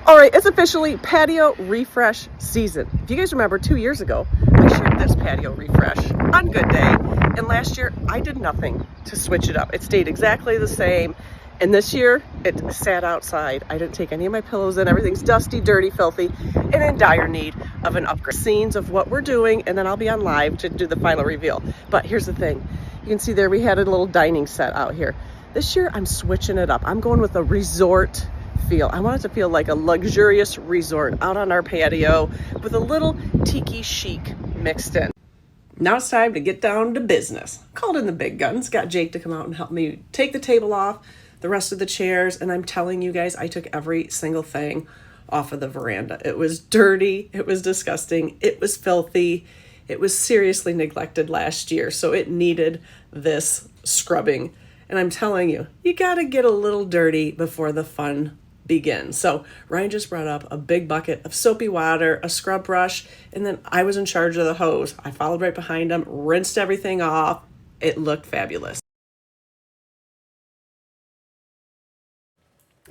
All right, it's officially patio refresh season. If you guys remember, 2 years ago, I shared this patio refresh on Good Day. And last year, I did nothing to switch it up. It stayed exactly the same. And this year, it sat outside. I didn't take any of my pillows in. Everything's dusty, dirty, filthy, and in dire need of an upgrade. Scenes of what we're doing, and then I'll be on live to do the final reveal. But here's the thing. You can see there we had a little dining set out here. This year, I'm switching it up. I'm going with a resort feel. I want it to feel like a luxurious resort out on our patio with a little tiki chic mixed in. Now it's time to get down to business. Called in the big guns. Got Jake to come out and help me take the table off, the rest of the chairs, and I'm telling you guys, I took every single thing off of the veranda. It was dirty, it was disgusting, it was filthy, it was seriously neglected last year, so it needed this scrubbing. And I'm telling you, you gotta get a little dirty before the fun begins. So Ryan just brought up a big bucket of soapy water, a scrub brush, and then I was in charge of the hose. I followed right behind him, rinsed everything off. It looked fabulous.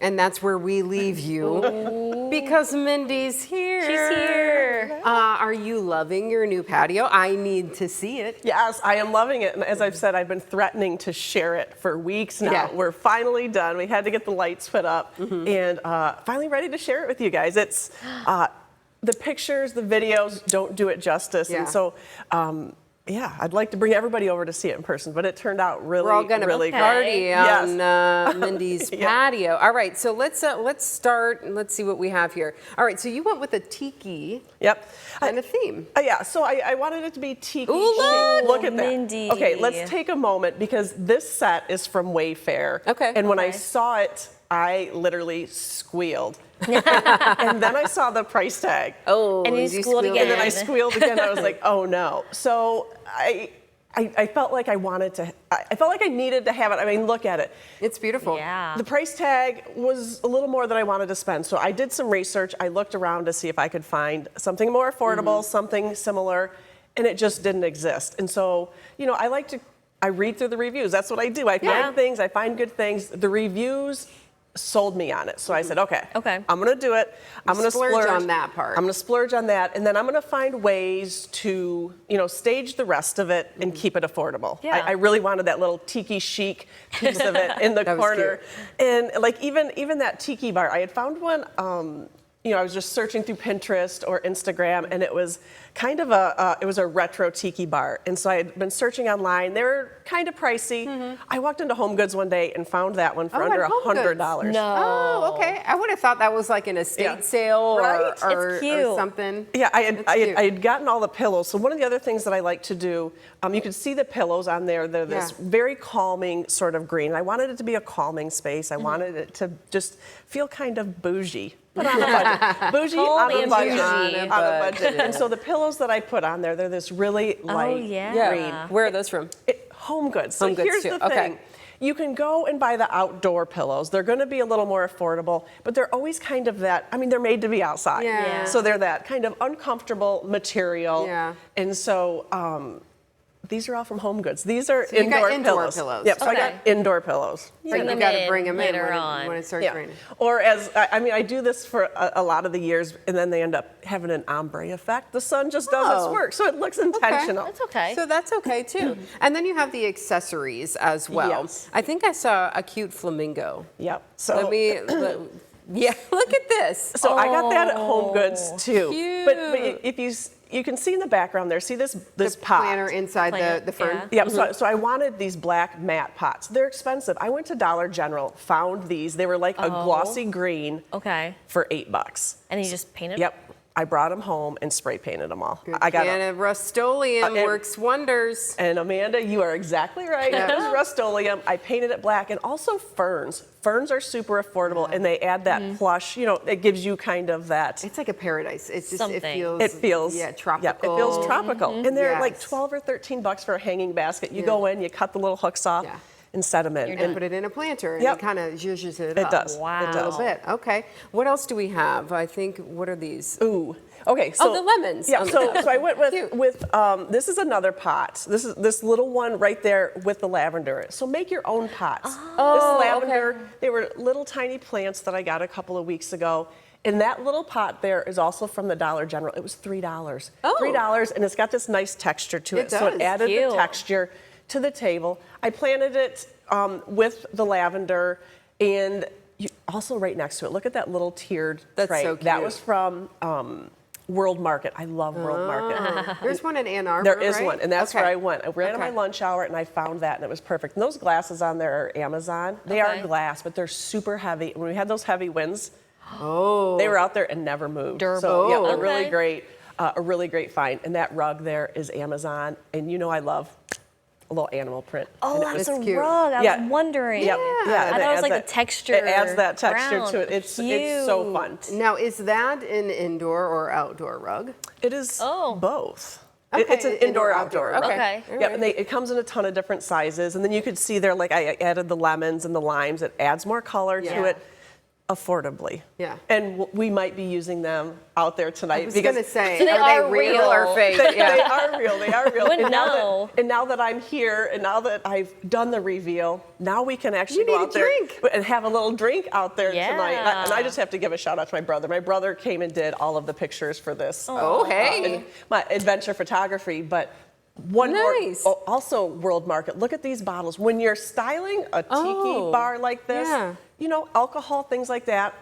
And that's where we leave you because Mindy's here. She's here. Are you loving your new patio? I need to see it. Yes, I am loving it. And as I've said, I've been threatening to share it for weeks now. Yeah. We're finally done. We had to get the lights put up and finally ready to share it with you guys. It's the pictures, the videos don't do it justice. Yeah. And so, yeah, I'd like to bring everybody over to see it in person, but it turned out really, We're all gonna really party good. on Mindy's patio. All right, so let's start and let's see what we have here. All right, so you went with a tiki kind of theme. Yeah, so I wanted it to be tiki. Ooh, look at that. Mindy. Okay, let's take a moment because this set is from Wayfair. Okay. And when I saw it, I literally squealed. And then I saw the price tag. Oh, And you squealed again. And then I squealed again. I was like, oh no. So I felt like I wanted to, I felt like I needed to have it. I mean, look at it. It's beautiful. Yeah. The price tag was a little more than I wanted to spend. So I did some research. I looked around to see if I could find something more affordable, something similar, and it just didn't exist. And so, you know, I read through the reviews. That's what I do. I find things, I find good things. The reviews sold me on it. So I said, okay, I'm going to do it. I'm going to splurge on that part. I'm going to splurge on that. And then I'm going to find ways to, you know, stage the rest of it and keep it affordable. Yeah. I really wanted that little tiki chic piece of it in the corner. And like even that tiki bar, I had found one, you know, I was just searching through Pinterest or Instagram, and it was kind of it was a retro tiki bar. And so I had been searching online. They were kind of pricey. I walked into Home Goods one day and found that one for under $100. No. Oh, okay. I would have thought that was like an estate sale or, It's or cute. something. Yeah, I had gotten all the pillows. So one of the other things that I like to do, you can see the pillows on there. They're this very calming sort of green. I wanted it to be a calming space. I wanted it to just feel kind of bougie. But on a budget. Bougie on a budget. On a budget. And so the pillows that I put on there, they're this really light green. Where are those from? Home Goods. So Home Goods here's too. the thing. You can go and buy the outdoor pillows. They're going to be a little more affordable, but they're always kind of that, I mean, they're made to be outside. Yeah. So they're that kind of uncomfortable material. Yeah. And so these are all from Home Goods. These are you got indoor indoor pillows. pillows. Yep, so I got indoor pillows. So you got to bring them in later on. when it starts raining. Or as, I mean, I do this for a lot of the years, and then they end up having an ombre effect. The sun just does its work, so it looks intentional. That's okay. So that's okay too. And then you have the accessories as well. Yes. I think I saw a cute flamingo. Yep. So yeah, look at this. So I got that at Home Goods too. Cute. But if you can see in the background there, see this pot. Planter inside the fern. Yeah. Yep, so I wanted these black matte pots. They're expensive. I went to Dollar General, found these. They were like a glossy green for $8. And you just painted? Yep. I brought them home and spray painted them all. Good I got can of Rust-Oleum works wonders. And Amanda, you are exactly right. It was Rust-Oleum. I painted it black, and also ferns. Ferns are super affordable, and they add that plush. You know, it gives you kind of that. It's like a paradise. It's just Something. It feels tropical. Yeah, it feels tropical, and they're like Yes. $12 or $13 for a hanging basket. You go in, you cut the little hooks off. Yeah. and sediment. And put it in a planter, and it kind of zhuzhes it up. It does. Wow. It A does. little bit. Okay. What else do we have? I think, what are these? Ooh. Okay. So, Oh, the lemons. Yeah. on the So top. I went Cute. with this is another pot. This is this little one right there with the lavender. So make your own pots. Oh, This lavender. okay. They were little tiny plants that I got a couple of weeks ago. And that little pot there is also from the Dollar General. It was $3. Oh. $3, and it's got this nice texture to it. It So it does. added Cute. the texture to the table. I planted it with the lavender, and also right next to it, look at that little tiered That's tray. so That cute. was from World Market. I love World Market. There's one in Ann Arbor, There is right? one, and that's Okay. where I went. I ran on my Okay. lunch hour, and I found that, and it was perfect. And those glasses on there are Amazon. They are Okay. glass, but they're super heavy. When we had those heavy winds, Oh. they were out there and never moved. Durable. So yeah, Oh. Okay. a really great find. And that rug there is Amazon, and you know I love a little animal print. Oh, And it that's was- a cute. rug. I Yeah. was wondering. Yep. Yeah, I and thought it was adds like that- the texture. It adds that texture brown. to it. It's so Cute. fun. Now, is that an indoor or outdoor rug? It is Oh. both. Okay, It's an indoor-outdoor. Okay. Okay. All Yeah, right. and it comes in a ton of different sizes. And then you could see there, like I added the lemons and the limes. It adds more color Yeah. to it affordably. Yeah. And we might be using them out there tonight. I was going to say, So they are are real real. or fake? They Yeah. are real. They are real. Wouldn't and now know. That, and now that I'm here, and now that I've done the reveal, now we can actually You go need a out there drink. and have a little drink out there tonight. And I Yeah. just have to give a shout out to my brother. My brother came and did all of the pictures for this. Oh, hey. And my adventure photography, but one Nice. more, also World Market. Look at these bottles. When you're styling a tiki Oh, bar like this, yeah. you know, alcohol, things like that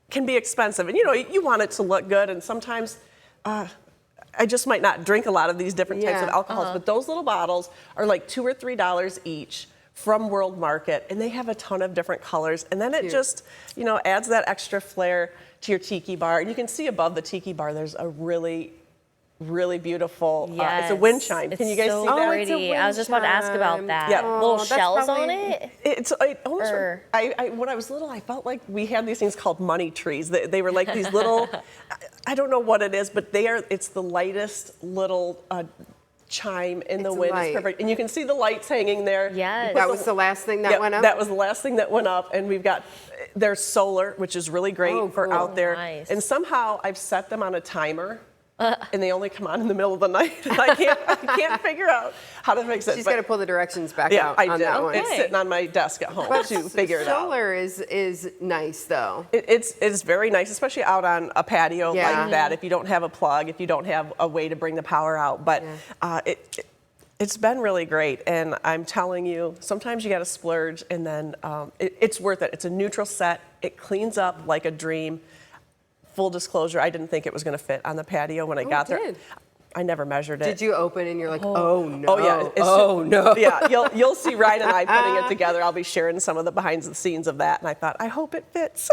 can be expensive. And you know, you want it to look good, and sometimes I just might not drink a lot of these different types of Yeah. alcohols, but those little bottles are like $2 or $3 each from World Market, and they have a ton of different colors. And then it Cute. just, you know, adds that extra flair to your tiki bar. And you can see above the tiki bar, there's a really beautiful, it's a wind chime. Can you guys so see that? it's a pretty. I was just about to ask about wind that. Yeah. Little that's shells on probably- it. It almost, Or- when I was little, I felt like we had these things called money trees. They were like these little, I don't know what it is, but it's the lightest little chime in the It's wind. light. It's perfect. And you can see the lights hanging there. Yes. That was the last thing that Yep, went up? That was the last thing that went up. And we've got, there's solar, which is really great Oh, for cool. out there. Nice. And somehow I've set them on a timer. And they only come on in the middle of the night. And I can't figure out how to fix it. She's but- got to pull the directions back yeah, out I on did. that one. It's sitting on my desk at home to figure it out. Solar is nice, though. It's very nice, especially out on a patio Yeah. like that. If you don't have a plug, if you don't have a way to bring the power out, but it's been really great. And I'm telling you, sometimes you got to splurge, and then it's worth it. It's a neutral set. It cleans up like a dream. Full disclosure, I didn't think it was going to fit on the patio when I got there. did. I never measured it. Did you open and you're like, oh no. Oh yeah. Oh no. Yeah, you'll see Ryan and I putting it together. I'll be sharing some of the behind the scenes of that, and I thought, I hope it fits.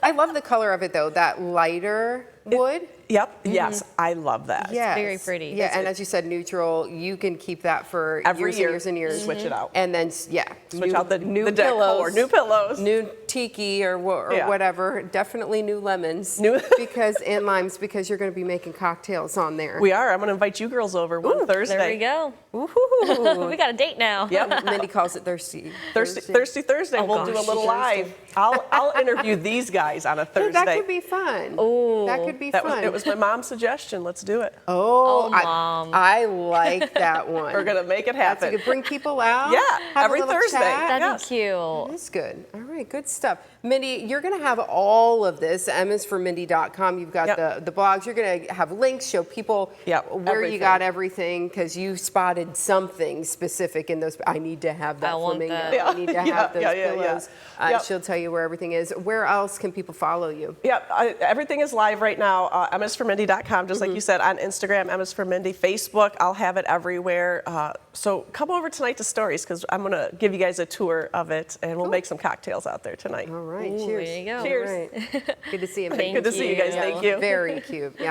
I love the color of it though, that lighter wood. Yep. Yes, I love that. Yeah. very pretty. Yeah, and as you said, neutral, you can keep that for Every years year, and years and years. switch it out. And then, Switch out the new deck pillows. color, new pillows. New tiki or Yeah. whatever. Definitely new lemons. New- and limes because you're going to be making cocktails on there. We are. I'm going to invite you girls over one Thursday. There we go. Woohoo. We got a date now. Yep. Mindy calls it thirsty. Thirsty Thursday. We'll do a gosh, little Thursday. live. I'll interview these guys on a Yeah, Thursday. that could be fun. Oh, that could be fun. It was my mom's suggestion. Let's do it. Oh, Mom. I like that one. We're gonna make it That's happen. a good. Bring people out. Yeah, have every a little Thursday. chat. That'd Yes. be cute. That's good. All right, good stuff. Mindy, you're going to have all of this, emmasformindy.com. You've got Yep. the blogs. You're going to have links, show people Yep, where you everything. got everything because you spotted something specific in those. I need to have that I want flamingo. that. I need to Yeah, have those yeah, yeah, pillows. yeah. Yep. She'll tell you where everything is. Where else can people follow you? Yeah, everything is live right now. emmasformindy.com, just like you said, on Instagram, emmasformindy, Facebook. I'll have it everywhere. So come over tonight to Stories because I'm going to give you guys a tour of it, and we'll make some cocktails out there tonight. All right, Ooh, cheers. there you go. Cheers. All right. Good to see you. Thank Good to see you guys. you. Thank you. Very cute. Yeah.